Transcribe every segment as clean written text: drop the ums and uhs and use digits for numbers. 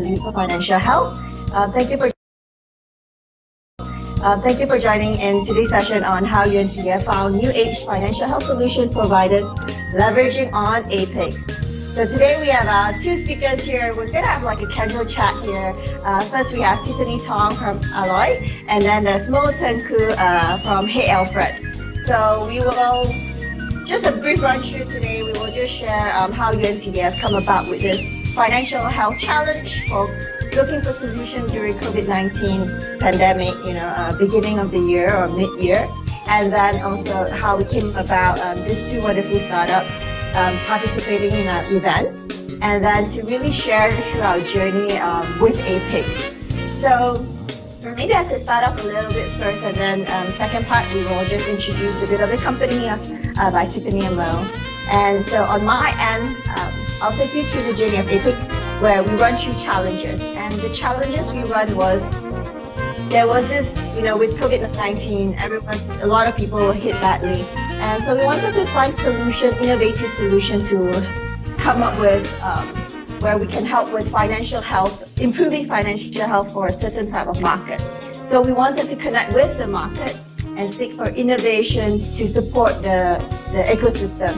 lead for financial health. Thank you for joining in today's session on how UNCDF found new age financial health solution providers leveraging on APIX. So today we have two speakers here. We're going to have like a casual chat here. First we have Tiffany Tong from Alloy, and then there's Mo Tenku from Hey Alfred. So we will, just a brief run through today, we will just share how UNCDF come about with this financial health challenge for looking for solutions during COVID-19 pandemic, beginning of the year or mid-year, and then also how we came about these two wonderful startups participating in an event, and then to really share through our journey with APIX. So maybe I could start off a little bit first, and then second part we will just introduce a bit of the company by Tiffany and Mo. And so on my end, I'll take you through the journey of APIX, where we run through challenges. And the challenges we run was, there was this, with COVID-19, a lot of people were hit badly. And so we wanted to find innovative solution to come up with where we can help with financial health, improving financial health for a certain type of market. So we wanted to connect with the market and seek for innovation to support the ecosystem.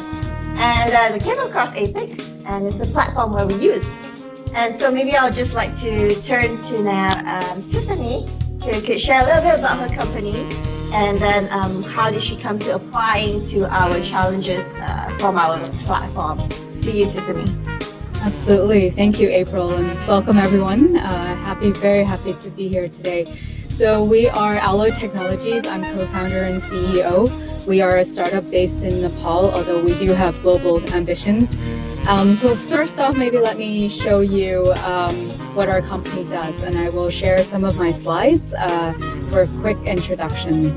And we came across APIX, and it's a platform where we use. And so maybe I'll just like to turn to now Tiffany, who could share a little bit about her company, and then how did she come to applying to our challenges from our platform. To you, Tiffany. Absolutely. Thank you, April, and welcome everyone. Very happy to be here today. So we are Alloy Technologies. I'm co-founder and CEO. We are a startup based in Nepal, although we do have global ambitions. So first off, maybe let me show you what our company does, and I will share some of my slides for a quick introduction.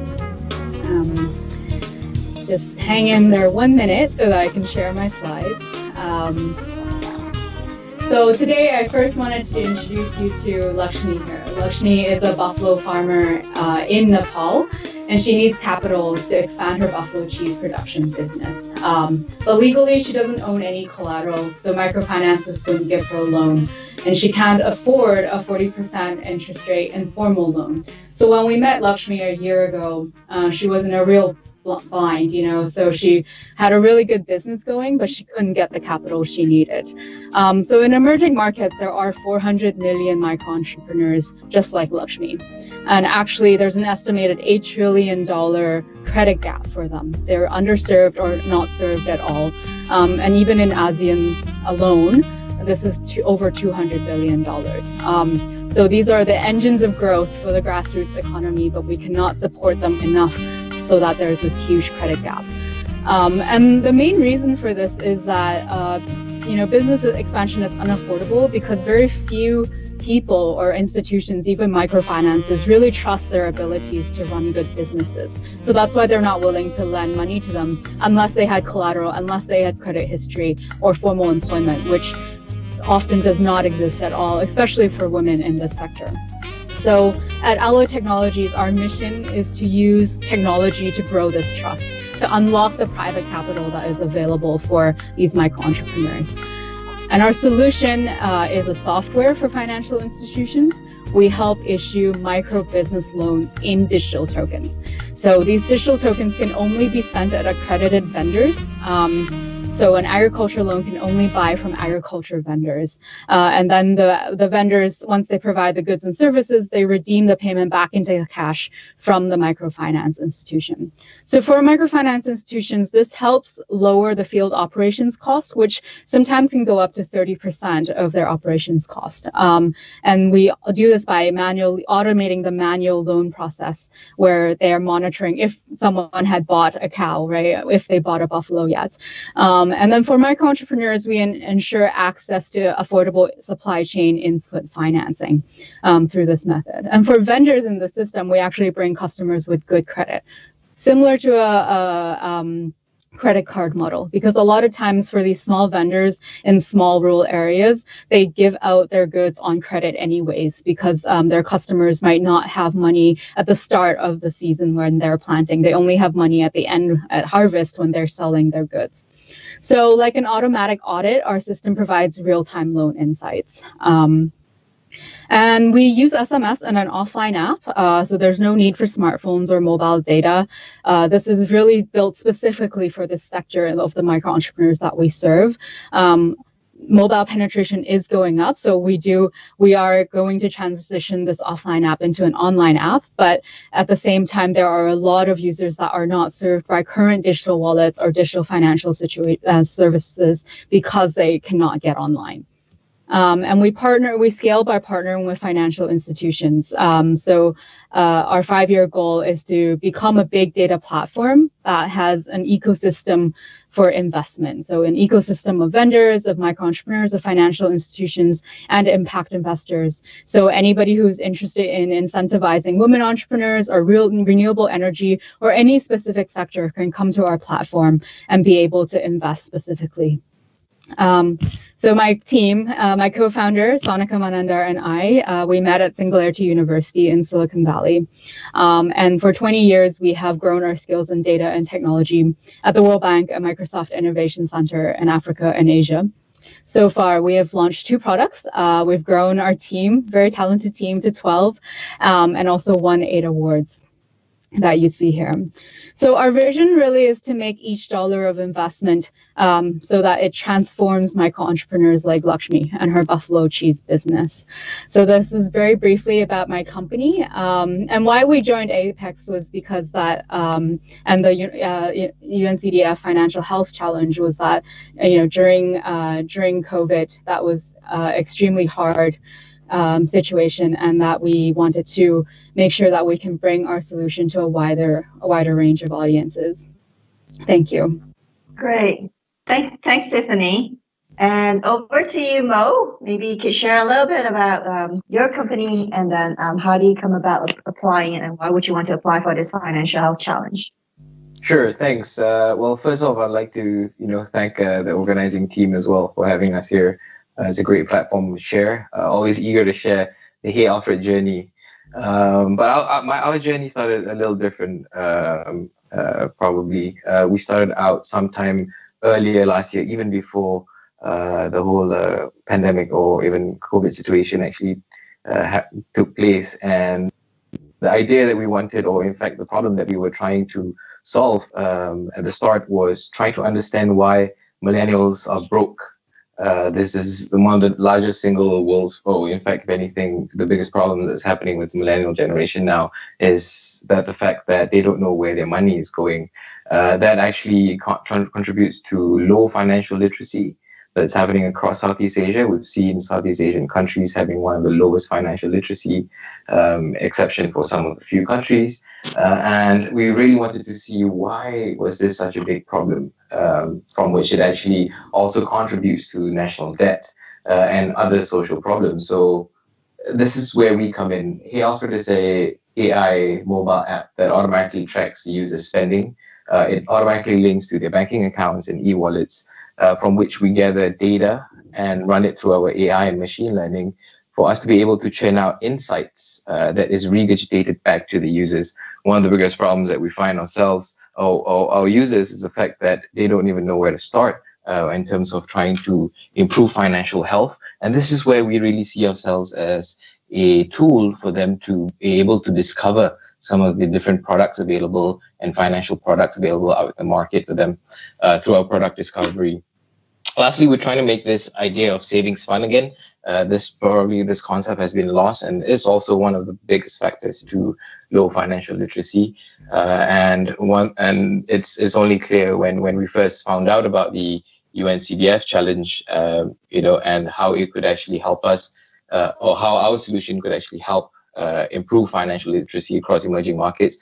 Just hang in there 1 minute so that I can share my slides. So today I first wanted to introduce you to Lakshmi here. Lakshmi is a buffalo farmer in Nepal, and she needs capital to expand her buffalo cheese production business. But legally, she doesn't own any collateral, so microfinance is going to give her a loan, and she can't afford a 40% interest rate informal loan. So when we met Lakshmi a year ago, she was in a real bind, so she had a really good business going, but she couldn't get the capital she needed. So in emerging markets, there are 400 million micro entrepreneurs just like Lakshmi. And actually, there's an estimated $8 trillion credit gap for them. They're underserved or not served at all. And even in ASEAN alone, this is over $200 billion. So these are the engines of growth for the grassroots economy, but we cannot support them enough so that there's this huge credit gap. And the main reason for this is that, business expansion is unaffordable because very few people or institutions, even microfinances, really trust their abilities to run good businesses. So that's why they're not willing to lend money to them unless they had collateral, unless they had credit history or formal employment, which often does not exist at all, especially for women in this sector. So at Alloy Technologies, our mission is to use technology to grow this trust, to unlock the private capital that is available for these micro entrepreneurs. And our solution is a software for financial institutions. We help issue micro business loans in digital tokens. So these digital tokens can only be spent at accredited vendors. So an agriculture loan can only buy from agriculture vendors. And then the vendors, once they provide the goods and services, they redeem the payment back into cash from the microfinance institution. So for microfinance institutions, this helps lower the field operations cost, which sometimes can go up to 30% of their operations cost. And we do this by manually automating the manual loan process, where they are monitoring if someone had bought a cow, right? If they bought a buffalo yet. And then for micro entrepreneurs, we ensure access to affordable supply chain input financing through this method. And for vendors in the system, we actually bring customers with good credit, similar to a credit card model, because a lot of times for these small vendors in small rural areas, they give out their goods on credit anyways, because their customers might not have money at the start of the season when they're planting. They only have money at the end, at harvest, when they're selling their goods. So like an automatic audit, our system provides real-time loan insights. And we use SMS in an offline app, so there's no need for smartphones or mobile data. This is really built specifically for this sector of the micro entrepreneurs that we serve. Mobile penetration is going up, so we are going to transition this offline app into an online app, but at the same time there are a lot of users that are not served by current digital wallets or digital financial services because they cannot get online. And we scale by partnering with financial institutions. Our 5-year goal is to become a big data platform that has an ecosystem for investment. So an ecosystem of vendors, of micro entrepreneurs, of financial institutions, and impact investors. So anybody who's interested in incentivizing women entrepreneurs or renewable energy or any specific sector can come to our platform and be able to invest specifically. So my team, my co-founder, Sonika Manandar, and I, we met at Singularity University in Silicon Valley. And for 20 years, we have grown our skills in data and technology at the World Bank and Microsoft Innovation Center in Africa and Asia. So far, we have launched 2 products. We've grown our team, very talented team, to 12, and also won 8 awards that you see here. So our vision really is to make each dollar of investment so that it transforms micro entrepreneurs like Lakshmi and her buffalo cheese business. So this is very briefly about my company, and why we joined APIX was because that and the UNCDF Financial Health Challenge was that during COVID that was extremely hard situation, and that we wanted to make sure that we can bring our solution to a wider range of audiences. Thank you. Great. Thanks, Tiffany. And over to you, Mo. Maybe you could share a little bit about your company, and then how do you come about applying it, and why would you want to apply for this financial health challenge? Sure, thanks. Well, first off, I'd like to thank the organizing team as well for having us here. It's a great platform to share. Always eager to share the Hey Alfred journey. But our journey started a little different, probably. We started out sometime earlier last year, even before the whole pandemic or even COVID situation actually took place. And the idea that we wanted, or in fact the problem that we were trying to solve at the start, was trying to understand why millennials are broke. This is one of the largest single world's, in fact, if anything, the biggest problem that's happening with the millennial generation now is that the fact that they don't know where their money is going. That actually contributes to low financial literacy that's happening across Southeast Asia. We've seen Southeast Asian countries having one of the lowest financial literacy, exception for some of the few countries. And we really wanted to see why was this such a big problem, from which it actually also contributes to national debt and other social problems. So this is where we come in. Hey Alfred is a AI mobile app that automatically tracks the user's spending. It automatically links to their banking accounts and e-wallets, from which we gather data and run it through our AI and machine learning for us to be able to churn out insights that is regurgitated back to the users. One of the biggest problems that we find ourselves, our users, is the fact that they don't even know where to start in terms of trying to improve financial health. And this is where we really see ourselves as a tool for them to be able to discover some of the different products available and financial products available out in the market for them through our product discovery. Lastly, we're trying to make this idea of savings fun again. This concept has been lost, and is also one of the biggest factors to low financial literacy. And it's only clear when we first found out about the UNCDF challenge, and how it could actually help us, or how our solution could actually help improve financial literacy across emerging markets.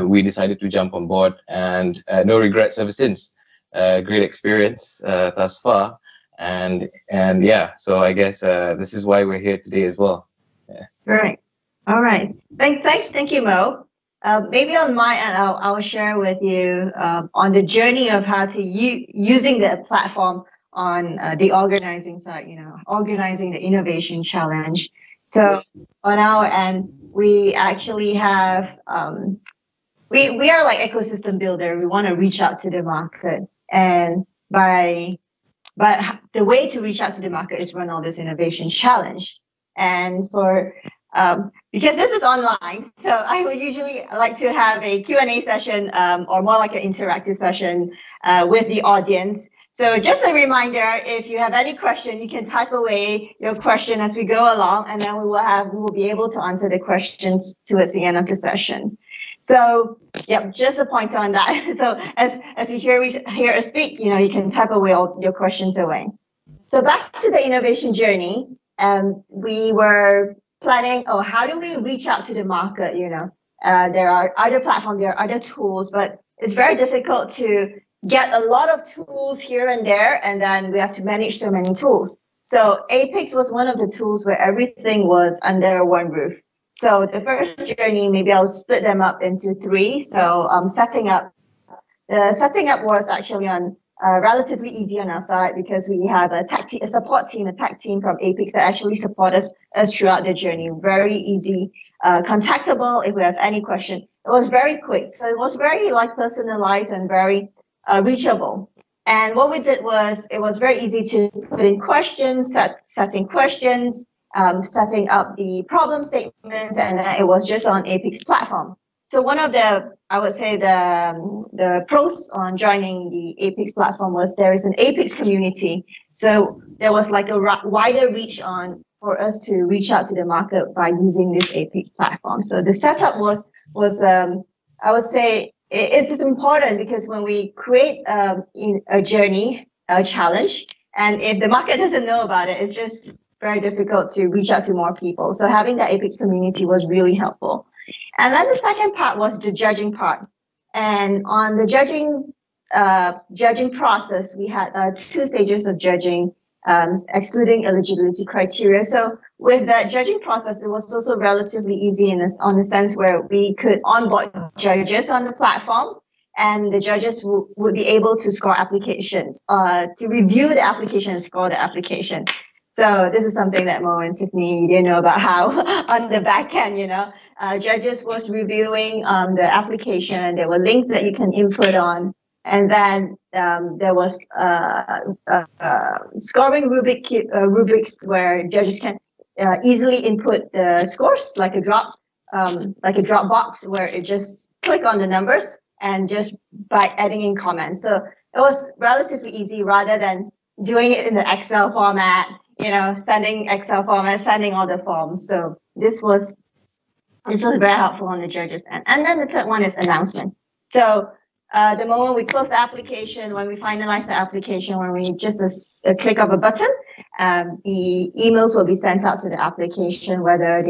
We decided to jump on board, and no regrets ever since. Great experience thus far, and yeah, so I guess this is why we're here today as well. Yeah. Right. All right. Thank you, Mo. Maybe on my end, I'll share with you on the journey of how to using the platform on the organizing side. Organizing the innovation challenge. So on our end, we actually have we are like ecosystem builder. We want to reach out to the market, but the way to reach out to the market is run all this innovation challenge. And for because this is online, so I would usually like to have a Q&A session or more like an interactive session with the audience. So just a reminder, if you have any question, you can type away your question as we go along, and then we will be able to answer the questions towards the end of the session. So, yep, just a point on that. So as you hear us speak, you can type away all your questions away. So back to the innovation journey, we were planning, how do we reach out to the market? There are other platforms, there are other tools, but it's very difficult to get a lot of tools here and there, and then we have to manage so many tools. So APIX was one of the tools where everything was under one roof. So the first journey, maybe I'll split them up into three. So setting up was actually relatively easy on our side because we have a tech team from APIX that actually support us throughout the journey. Very easy, contactable if we have any question. It was very quick, so it was very personalized and very reachable. And what we did was it was very easy to put in questions, setting questions, setting up the problem statements, and it was just on APIX platform. So one of the, I would say the pros on joining the APIX platform was there is an APIX community. So there was like a wider reach for us to reach out to the market by using this APIX platform. So the setup was I would say it's important because when we create a journey, a challenge, and if the market doesn't know about it, it's just very difficult to reach out to more people. So having that APIX community was really helpful. And then the second part was the judging part. And on the judging process, we had 2 stages of judging, excluding eligibility criteria. So with that judging process, it was also relatively easy on the sense where we could onboard judges on the platform, and the judges would be able to score applications, to review the application and score the application. So this is something that Mo and Tiffany didn't know about how on the back end, judges was reviewing the application. There were links that you can input on. And then there was scoring rubrics where judges can easily input the scores, like a drop box where it just click on the numbers and just by adding in comments. So it was relatively easy rather than doing it in the Excel format, sending all the forms. So this was very helpful on the judges end. And then the third one is announcement. So the moment we close the application, when we finalize the application, when we just a click of a button, the emails will be sent out to the application, whether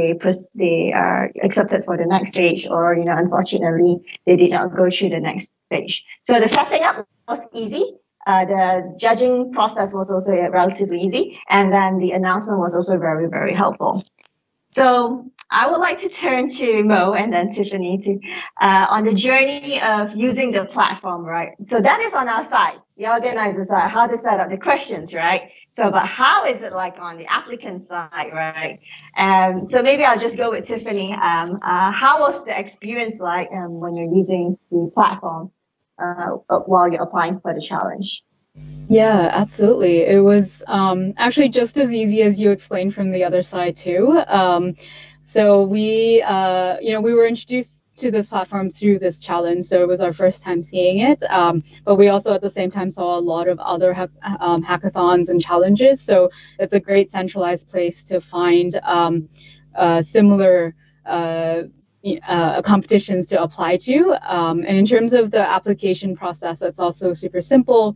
they are accepted for the next stage or, unfortunately, they did not go through the next stage. So the setting up was easy. The judging process was also relatively easy. And then the announcement was also very, very helpful. So I would like to turn to Mo and then Tiffany on the journey of using the platform, right? So that is on our side, the organizer side, how to set up the questions, right? So, but how is it like on the applicant side, right? So maybe I'll just go with Tiffany. How was the experience like when you're using the platform while you're applying for the challenge? Yeah, absolutely. It was actually just as easy as you explained from the other side too. So we were introduced to this platform through this challenge, so it was our first time seeing it. But we also at the same time saw a lot of other hackathons and challenges. So it's a great centralized place to find similar competitions to apply to. And in terms of the application process, it's also super simple.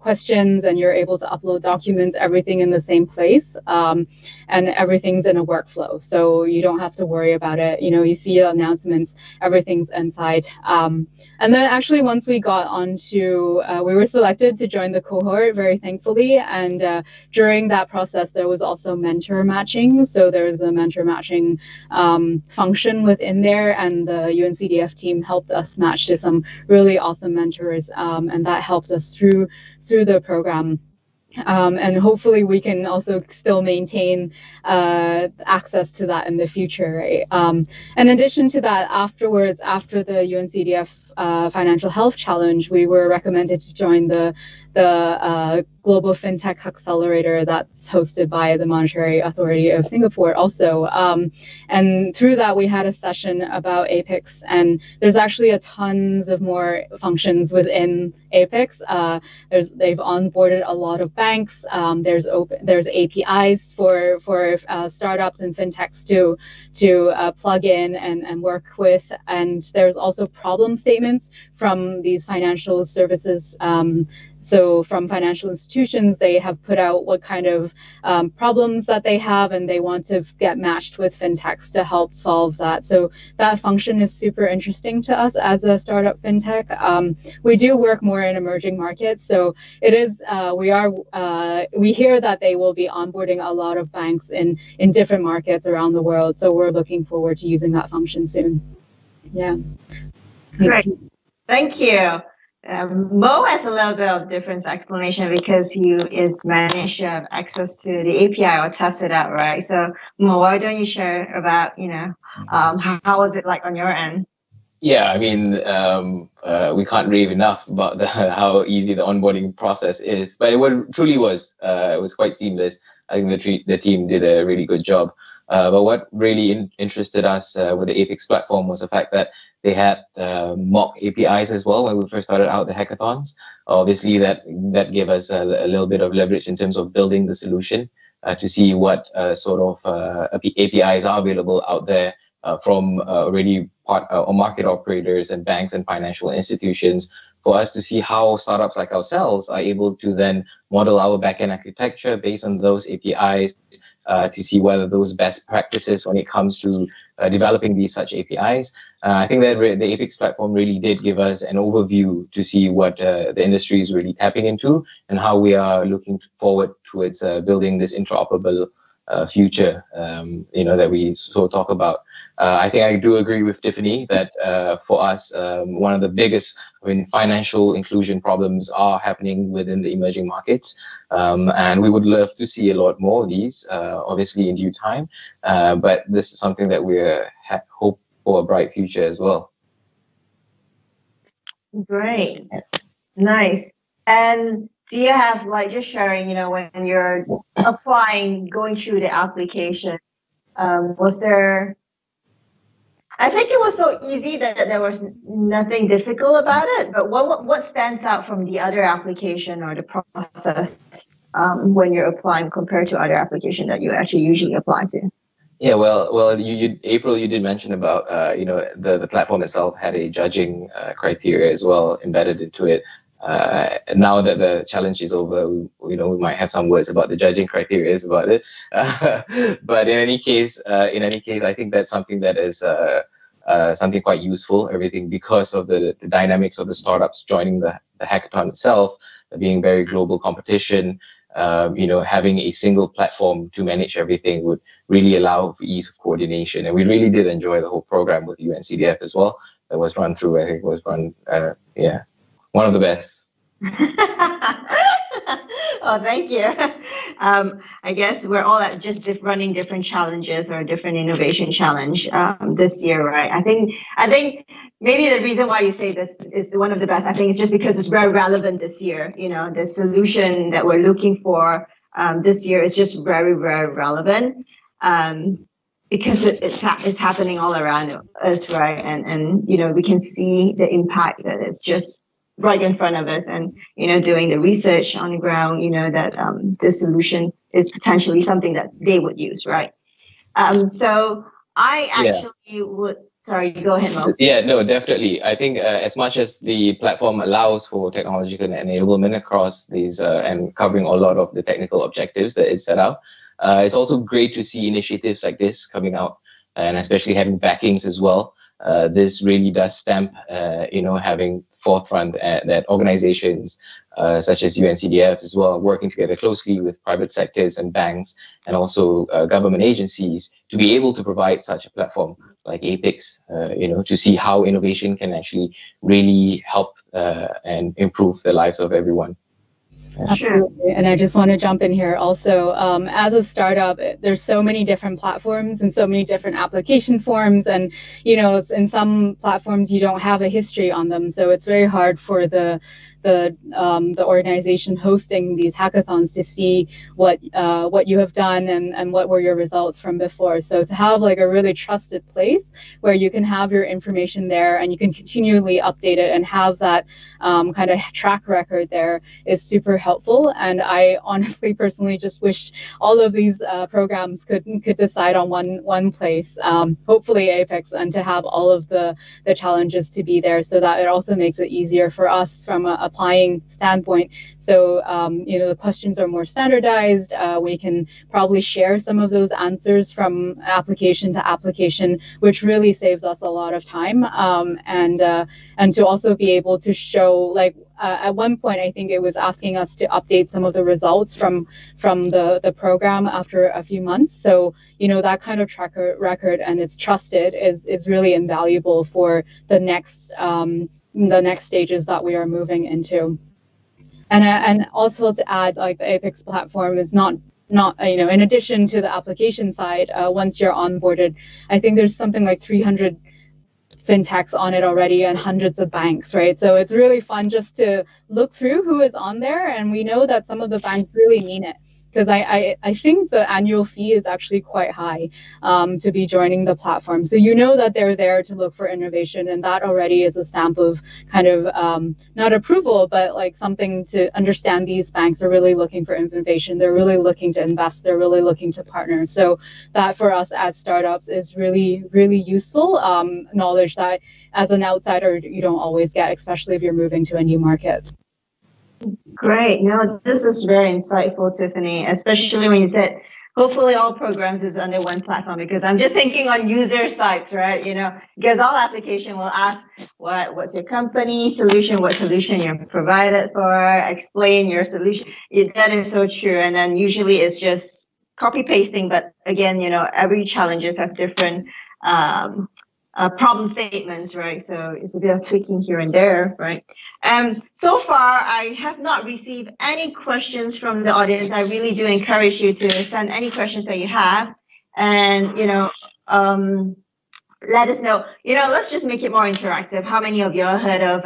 Questions, and you're able to upload documents, everything in the same place, and everything's in a workflow, so you don't have to worry about it. You see announcements, everything's inside. And then actually once we got onto, we were selected to join the cohort, very thankfully, and during that process there was also mentor matching. So there's a mentor matching function within there, and the UNCDF team helped us match to some really awesome mentors, and that helped us through the program. And hopefully we can also still maintain access to that in the future, right? In addition to that, afterwards, after the UNCDF Financial Health Challenge, we were recommended to join the Global FinTech Accelerator that's hosted by the Monetary Authority of Singapore also. And through that, we had a session about APIX, and there's actually a tons of more functions within APIX. They've onboarded a lot of banks. There's APIs for startups and fintechs to plug in and work with, and there's also problem statements from these financial services. So from financial institutions, they have put out what kind of problems that they have, and they want to get matched with fintechs to help solve that. So that function is super interesting to us as a startup fintech. We do work more in emerging markets, so it is we hear that they will be onboarding a lot of banks in different markets around the world. So we're looking forward to using that function soon. Yeah. Great. Thank you. Mo has a little bit of different explanation because he is managed to have access to the API or test it out, right? So Mo, why don't you share about, how was it like on your end? Yeah, I mean, we can't rave enough about how easy the onboarding process is, but it truly was. It was quite seamless. I think the team did a really good job. But what really interested us with the APIX platform was the fact that they had mock APIs as well when we first started out the hackathons. Obviously, that gave us a little bit of leverage in terms of building the solution to see what sort of APIs are available out there from already market operators and banks and financial institutions, for us to see how startups like ourselves are able to then model our backend architecture based on those APIs, to see whether those best practices when it comes to developing these such APIs. I think that the APIX platform really did give us an overview to see what the industry is really tapping into and how we are looking forward towards building this interoperable future, that we so talk about. I think I do agree with Tiffany that for us, one of the biggest financial inclusion problems are happening within the emerging markets. And we would love to see a lot more of these, obviously in due time. But this is something that we hope for a bright future as well. Great. Nice. And do you have, just sharing, when you're applying, going through the application, was there, I think it was so easy that there was nothing difficult about it, but what stands out from the other application or the process when you're applying compared to other application that you actually usually apply to? Yeah, well, April, you did mention about the platform itself had a judging criteria as well embedded into it. Now that the challenge is over, we might have some words about the judging criteria about it. But in any case, I think that's something that is something quite useful. Everything because of the dynamics of the startups joining the hackathon itself, being very global competition. Having a single platform to manage everything would really allow for ease of coordination. And we really did enjoy the whole program with UNCDF as well. That was run through, I think was run, one of the best. Oh, thank you. I guess we're all just running different challenges or different innovation challenge this year, right? I think maybe the reason why you say this is one of the best, I think it's just because it's very relevant this year. The solution that we're looking for this year is just very, very relevant because it's happening all around us, right? And we can see the impact that it's just right in front of us, and doing the research on the ground, that this solution is potentially something that they would use, right? So I actually would. Sorry, go ahead, Mo. Yeah, no, definitely. I think as much as the platform allows for technological enablement across these and covering a lot of the technical objectives that it set out, it's also great to see initiatives like this coming out, and especially having backings as well. This really does stamp, having forefront that organizations such as UNCDF as well, working together closely with private sectors and banks and also government agencies to be able to provide such a platform like APIX, to see how innovation can actually really help and improve the lives of everyone. Absolutely. And I just want to jump in here also. As a startup, there's so many different platforms and so many different application forms. And, in some platforms, you don't have a history on them. So it's very hard for the organization hosting these hackathons to see what you have done and what were your results from before. So to have like a really trusted place where you can have your information there and you can continually update it and have that kind of track record there is super helpful. And I honestly personally just wished all of these programs could decide on one place, hopefully APIX, and to have all of the challenges to be there, so that it also makes it easier for us from a applying standpoint. So, the questions are more standardized. We can probably share some of those answers from application to application, which really saves us a lot of time. And to also be able to show, like, at one point, I think it was asking us to update some of the results from the program after a few months. So, that kind of track record, and it's trusted, is really invaluable for the next stages that we are moving into. And also to add, like, the APIX platform is not in addition to the application side, once you're onboarded, I think there's something like 300 fintechs on it already and hundreds of banks, right? So it's really fun just to look through who is on there, and we know that some of the banks really mean it, because I think the annual fee is actually quite high to be joining the platform. So that they're there to look for innovation, and that already is a stamp of kind of not approval, but like something to understand these banks are really looking for innovation. They're really looking to invest. They're really looking to partner. So that for us as startups is really, really useful knowledge that as an outsider you don't always get, especially if you're moving to a new market. Great. No, this is very insightful, Tiffany, especially when you said hopefully all programs is under one platform, because I'm just thinking on user sites, right? Because all application will ask what's your company solution, what solution you're provided for, explain your solution. That is so true. And then usually it's just copy pasting, but again, every challenges have different problem statements, right? So it's a bit of tweaking here and there, right? So far, I have not received any questions from the audience. I really do encourage you to send any questions that you have, and let us know. Let's just make it more interactive. How many of you heard of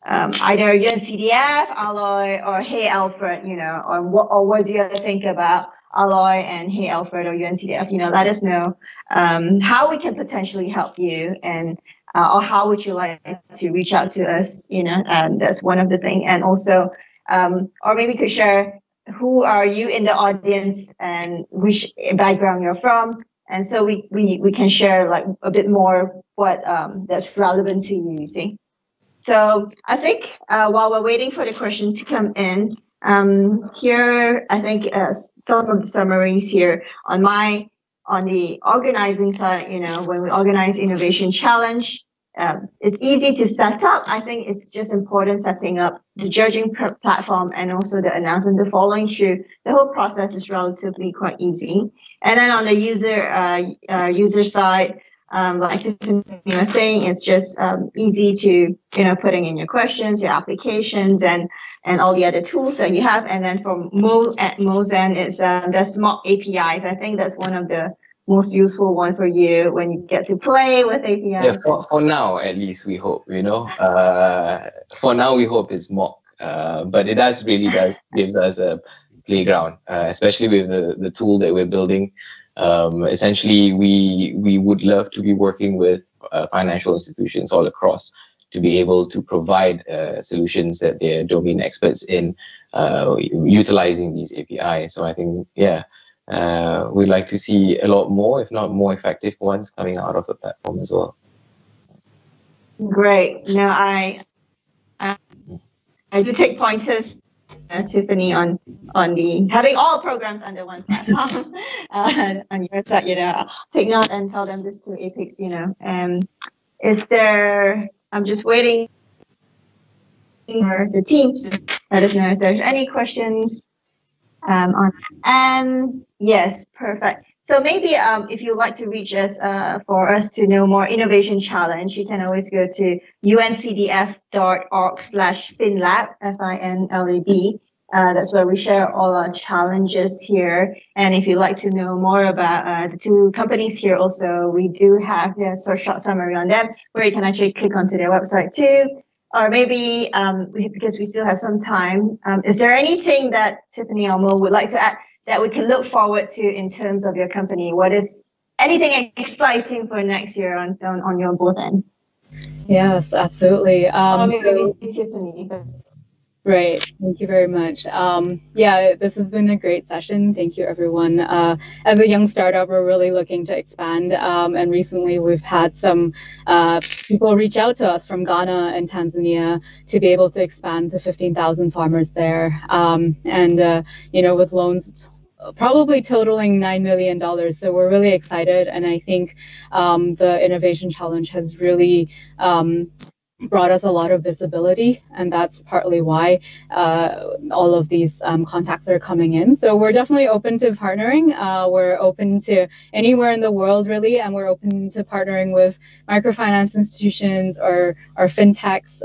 either UNCDF, Alloy, or Hey Alfred? Or what do you think about Alloy and Hey Alfred or UNCDF? Let us know how we can potentially help you, and or how would you like to reach out to us? That's one of the things. And also, or maybe you could share who are you in the audience and which background you're from, and so we can share like a bit more what that's relevant to you. See. So I think while we're waiting for the question to come in, here I think some of the summaries here on the organizing side. When we organize Innovation Challenge, it's easy to set up. I think it's just important setting up the judging platform and also the announcement, the following through. The whole process is relatively quite easy. And then on the user side, like Tiffany was saying, it's just easy to putting in your questions, your applications, and all the other tools that you have. And then from Mo's end, it's the smart APIs. I think that's one of the most useful one for you when you get to play with APIs. Yeah, for now at least we hope. For now we hope it's mock, but it does gives us a playground, especially with the tool that we're building. Essentially, we would love to be working with financial institutions all across to be able to provide solutions that they're domain experts in, utilizing these APIs. So I think, we'd like to see a lot more, if not more effective ones, coming out of the platform as well. Great. No, I do take pointers, Tiffany, on the having all programs under one platform. On your side, take note and tell them this to APIX. Is there? I'm just waiting for the team to let us know if there's any questions. And yes, perfect. So maybe if you'd like to reach us for us to know more Innovation Challenge, you can always go to uncdf.org/finlab, FINLAB, That's where we share all our challenges here. And if you'd like to know more about the two companies here also, we do have the short summary on them where you can actually click onto their website too. Or maybe, because we still have some time, is there anything that Tiffany or Mo would like to add that we can look forward to in terms of your company? What is anything exciting for next year on your both end? Yes, absolutely. Maybe Tiffany first. Right. Thank you very much. Yeah, this has been a great session. Thank you, everyone. As a young startup, we're really looking to expand. And recently, we've had some people reach out to us from Ghana and Tanzania to be able to expand to 15,000 farmers there. With loans probably totaling $9 million. So we're really excited. And I think the Innovation Challenge has really brought us a lot of visibility, and that's partly why all of these contacts are coming in. So we're definitely open to partnering. We're open to anywhere in the world, really, and we're open to partnering with microfinance institutions or fintechs.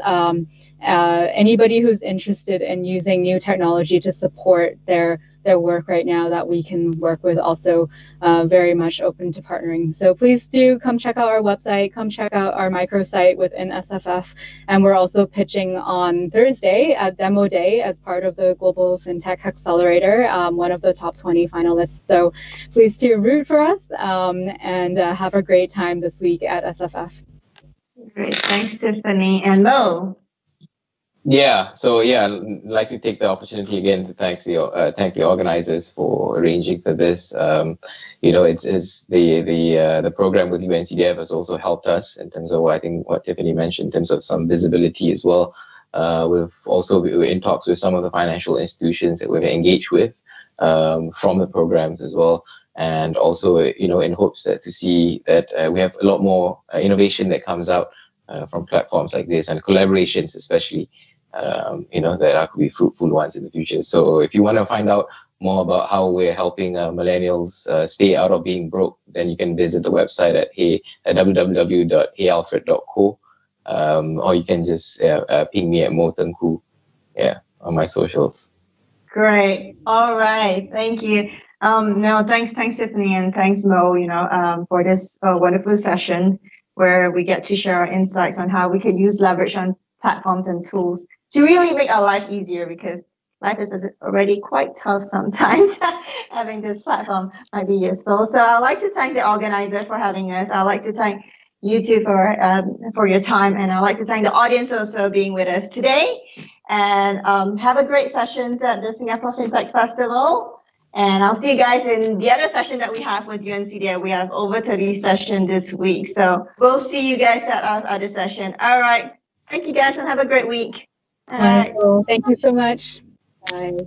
Anybody who's interested in using new technology to support their work right now that we can work with, also very much open to partnering. So please do come check out our website, come check out our microsite within SFF. And we're also pitching on Thursday at Demo Day as part of the Global FinTech Accelerator, one of the top 20 finalists. So please do root for us and have a great time this week at SFF. Great, thanks Tiffany. And Mo? Yeah, so yeah, I'd like to take the opportunity again to thank the organizers for arranging for this. It's the program with UNCDF has also helped us in terms of what Tiffany mentioned in terms of some visibility as well. We're in talks with some of the financial institutions that we've engaged with from the programs as well, and also in hopes to see that we have a lot more innovation that comes out from platforms like this and collaborations, especially. That could be fruitful ones in the future. So if you want to find out more about how we're helping millennials stay out of being broke, then you can visit the website at www.heyalfred.co, or you can just ping me at Motenku, on my socials. Great. All right. Thank you. Thanks Tiffany, and thanks Mo, for this wonderful session where we get to share our insights on how we can use leverage on platforms and tools to really make our life easier, because life is already quite tough sometimes. Having this platform might be useful. So I'd like to thank the organizer for having us. I'd like to thank you two for your time, and I'd like to thank the audience also being with us today. And have a great sessions at the Singapore FinTech Festival. And I'll see you guys in the other session that we have with UNCDF. We have over 30 sessions this week. So we'll see you guys at our other session. All right. Thank you guys, and have a great week. All right. Thank you so much. Bye.